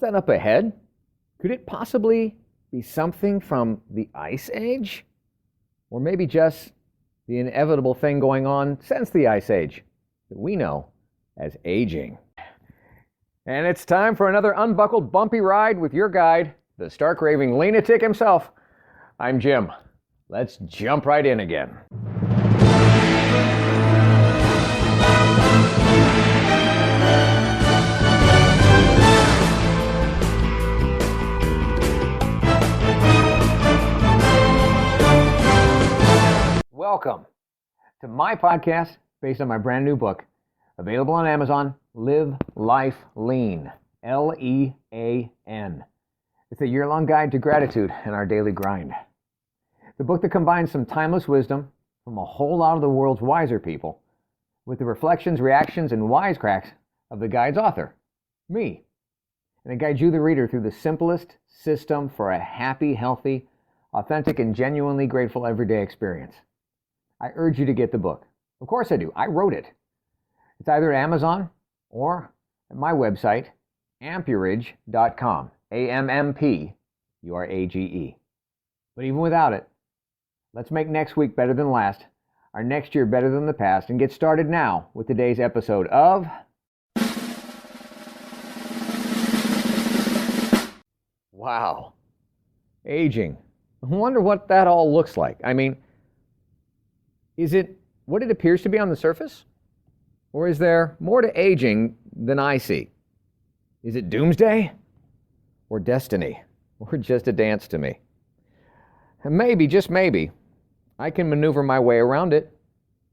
that up ahead? Could it possibly be something from the Ice Age? Or maybe just the inevitable thing going on since the Ice Age that we know as aging. And it's time for another unbuckled bumpy ride with your guide, the stark raving LEAN-atic himself. I'm Jim. Let's jump right in again. Welcome to my podcast based on my brand new book, available on Amazon, Live Life Lean, L-E-A-N. It's a year-long guide to gratitude and our daily grind. The book that combines some timeless wisdom from a whole lot of the world's wiser people with the reflections, reactions, and wisecracks of the guide's author, me. And it guides you, the reader, through the simplest system for a happy, healthy, authentic, and genuinely grateful everyday experience. I urge you to get the book. Of course I do. I wrote it. It's either at Amazon or at my website, ampurage.com. A-M-M-P-U-R-A-G-E. But even without it, let's make next week better than last, our next year better than the past, and get started now with today's episode of Wow. Aging. I wonder what that all looks like. I mean, is it what it appears to be on the surface? Or is there more to aging than I see? Is it doomsday? Or destiny? Or just a dance to me? And maybe, just maybe, I can maneuver my way around it.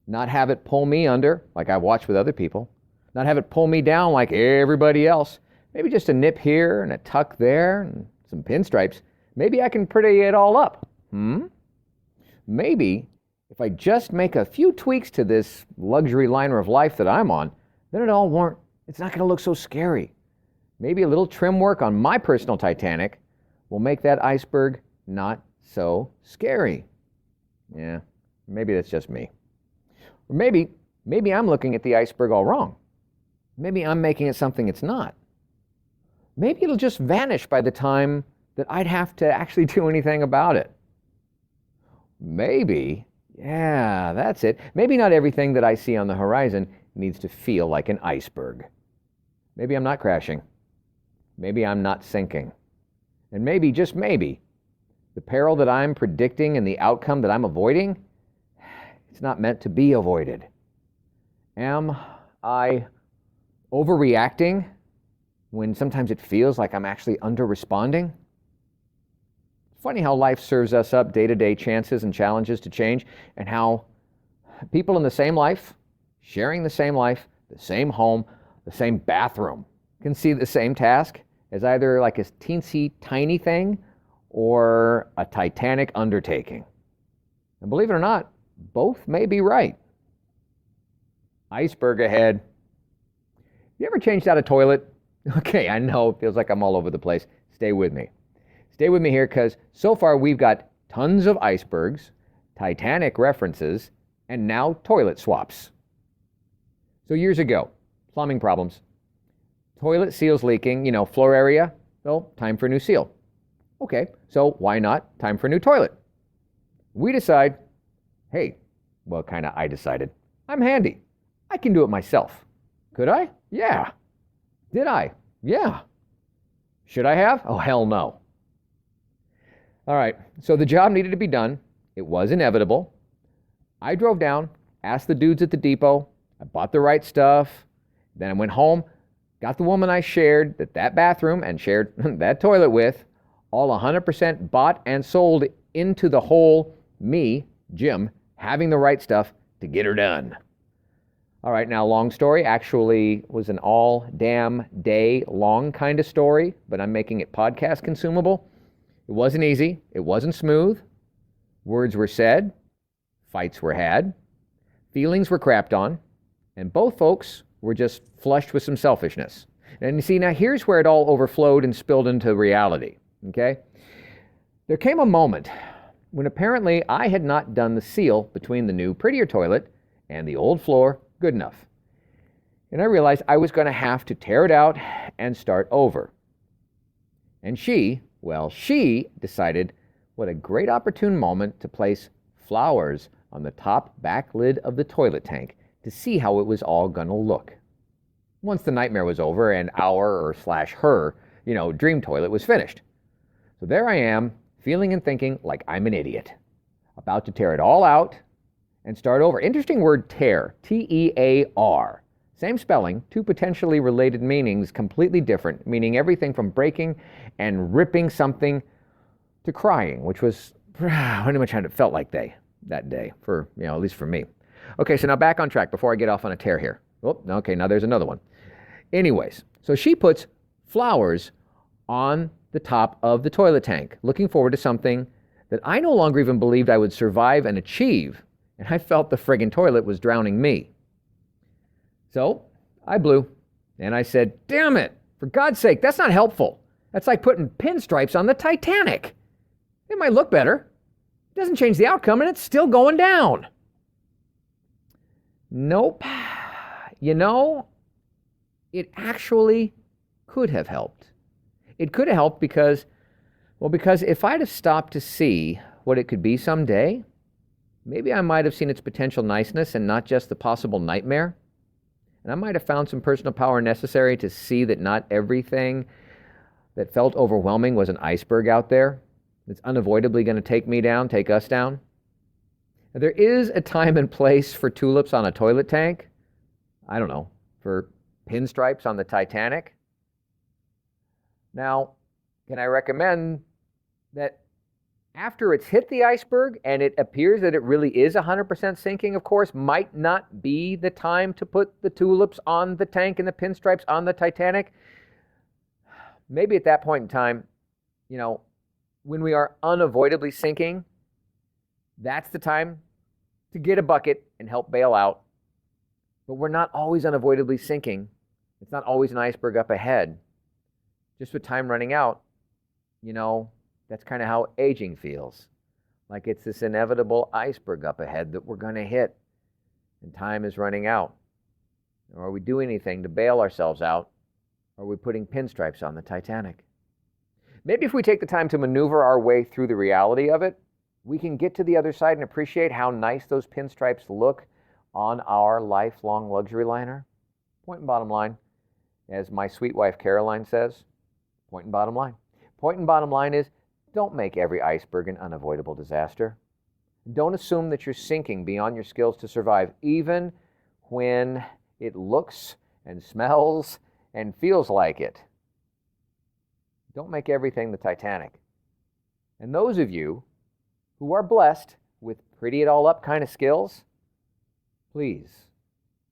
Not have it pull me under like I watch with other people. Not have it pull me down like everybody else. Maybe just a nip here and a tuck there and some pinstripes. Maybe I can pretty it all up. Maybe if I just make a few tweaks to this luxury liner of life that I'm on, then it's not going to look so scary. Maybe a little trim work on my personal Titanic will make that iceberg not so scary. Yeah, maybe that's just me. Or maybe I'm looking at the iceberg all wrong. Maybe I'm making it something it's not. Maybe it'll just vanish by the time that I'd have to actually do anything about it. Maybe, yeah, that's it. Maybe not everything that I see on the horizon needs to feel like an iceberg. Maybe I'm not crashing. Maybe I'm not sinking. And maybe, just maybe, the peril that I'm predicting and the outcome that I'm avoiding, it's not meant to be avoided. Am I overreacting when sometimes it feels like I'm actually under-responding? Funny how life serves us up day-to-day chances and challenges to change, and how people in the same life, sharing the same life, the same home, the same bathroom, can see the same task as either like a teensy tiny thing or a Titanic Undertaking. And believe it or not, both may be right. Iceberg ahead. You ever changed out a toilet? Okay, I know it feels like I'm all over the place. Stay with me. Stay with me here, because so far we've got tons of icebergs, Titanic references, and now toilet swaps. So years ago, plumbing problems. Toilet seals leaking, floor area. Well, time for a new seal. Okay, so why not time for a new toilet? We decide, hey, well, I decided, I'm handy. I can do it myself. Could I? Yeah. Did I? Yeah. Should I have? Oh, hell no. All right, so the job needed to be done. It was inevitable. I drove down, asked the dudes at the depot. I bought the right stuff. Then I went home, got the woman I shared that bathroom and shared that toilet with, all 100% bought and sold into the whole me, Jim, having the right stuff to get her done. All right, now long story, actually was an all damn day long kind of story, but I'm making it podcast consumable. It wasn't easy. It wasn't smooth. Words were said. Fights were had. Feelings were crapped on. And both folks were just flushed with some selfishness. And you see, now here's where it all overflowed and spilled into reality. Okay? There came a moment when apparently I had not done the seal between the new, prettier toilet and the old floor good enough. And I realized I was going to have to tear it out and start over. And she decided what a great opportune moment to place flowers on the top back lid of the toilet tank to see how it was all gonna look. Once the nightmare was over and our or slash her, dream toilet was finished. So there I am, feeling and thinking like I'm an idiot, about to tear it all out and start over. Interesting word, tear, T-E-A-R. Same spelling, two potentially related meanings, completely different, meaning everything from breaking and ripping something to crying, which was pretty much how it felt like that day, for, at least for me. Okay, so now back on track before I get off on a tear here. Oh, okay, now there's another one. Anyways, so she puts flowers on the top of the toilet tank, looking forward to something that I no longer even believed I would survive and achieve, and I felt the friggin' toilet was drowning me. So I blew, and I said, damn it, for God's sake, that's not helpful. That's like putting pinstripes on the Titanic. It might look better. It doesn't change the outcome, and it's still going down. Nope. It actually could have helped. It could have helped because if I'd have stopped to see what it could be someday, maybe I might have seen its potential niceness and not just the possible nightmare. And I might have found some personal power necessary to see that not everything that felt overwhelming was an iceberg out there that's unavoidably going to take us down. Now, there is a time and place for tulips on a toilet tank. I don't know, for pinstripes on the Titanic. Now, can I recommend that after it's hit the iceberg and it appears that it really is 100% sinking, of course, might not be the time to put the tulips on the tank and the pinstripes on the Titanic. Maybe at that point in time, when we are unavoidably sinking, that's the time to get a bucket and help bail out. But we're not always unavoidably sinking. It's not always an iceberg up ahead. Just with time running out, that's kind of how aging feels. Like it's this inevitable iceberg up ahead that we're going to hit, and time is running out. Or are we doing anything to bail ourselves out? Or are we putting pinstripes on the Titanic? Maybe if we take the time to maneuver our way through the reality of it, we can get to the other side and appreciate how nice those pinstripes look on our lifelong luxury liner. Point and bottom line, as my sweet wife Caroline says, point and bottom line. Point and bottom line is, don't make every iceberg an unavoidable disaster. Don't assume that you're sinking beyond your skills to survive, even when it looks and smells and feels like it. Don't make everything the Titanic. And those of you who are blessed with pretty it all up kind of skills, please,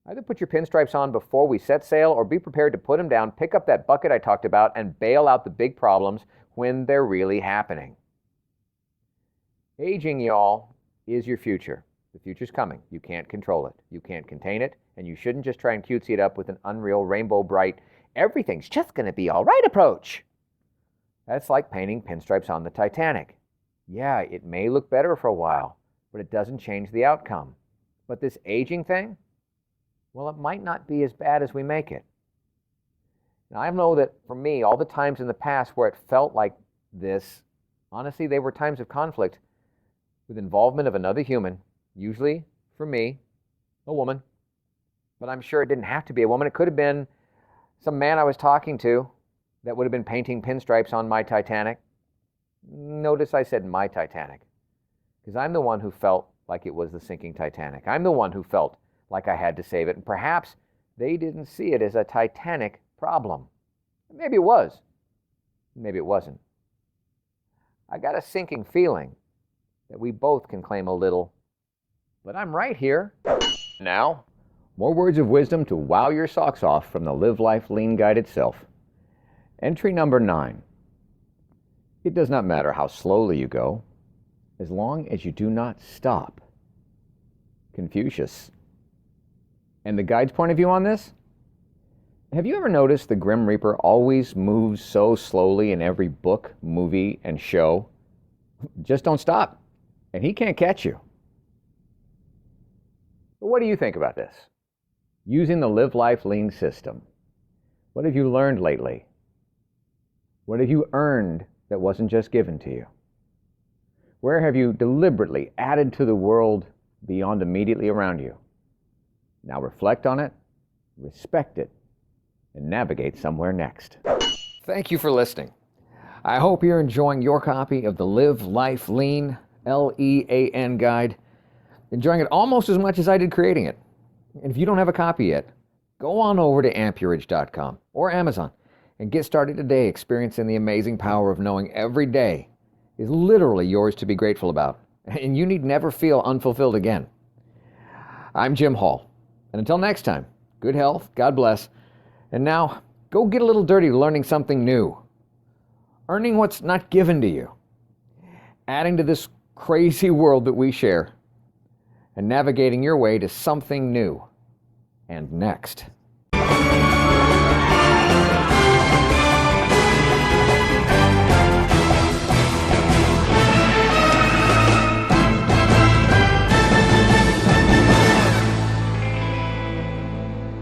either put your pinstripes on before we set sail or be prepared to put them down, pick up that bucket I talked about, and bail out the big problems when they're really happening. Aging, y'all, is your future. The future's coming. You can't control it. You can't contain it, and you shouldn't just try and cutesy it up with an unreal, rainbow bright, everything's just going to be all right approach. That's like painting pinstripes on the Titanic. Yeah, it may look better for a while, but it doesn't change the outcome. But this aging thing, well, it might not be as bad as we make it. Now, I know that for me, all the times in the past where it felt like this, honestly, they were times of conflict with involvement of another human, usually, for me, a woman. But I'm sure it didn't have to be a woman. It could have been some man I was talking to that would have been painting pinstripes on my Titanic. Notice I said my Titanic, because I'm the one who felt like it was the sinking Titanic. I'm the one who felt like I had to save it, and perhaps they didn't see it as a Titanic problem. Maybe it was. Maybe it wasn't. I got a sinking feeling that we both can claim a little, but I'm right here. Now, more words of wisdom to wow your socks off from the Live Life Lean Guide itself. Entry number 9. It does not matter how slowly you go, as long as you do not stop. Confucius. And the guide's point of view on this? Have you ever noticed the Grim Reaper always moves so slowly in every book, movie, and show? Just don't stop, and he can't catch you. But what do you think about this? Using the Live Life Lean system, what have you learned lately? What have you earned that wasn't just given to you? Where have you deliberately added to the world beyond immediately around you? Now reflect on it, respect it, and navigate somewhere next. Thank you for listening. I hope you're enjoying your copy of the Live Life Lean, LEAN guide, enjoying it almost as much as I did creating it. And if you don't have a copy yet, go on over to amperage.com or Amazon and get started today experiencing the amazing power of knowing every day is literally yours to be grateful about, and you need never feel unfulfilled again. I'm Jim Hall, and until next time, good health, God bless, and now go get a little dirty learning something new, earning what's not given to you, adding to this crazy world that we share, and navigating your way to something new and next.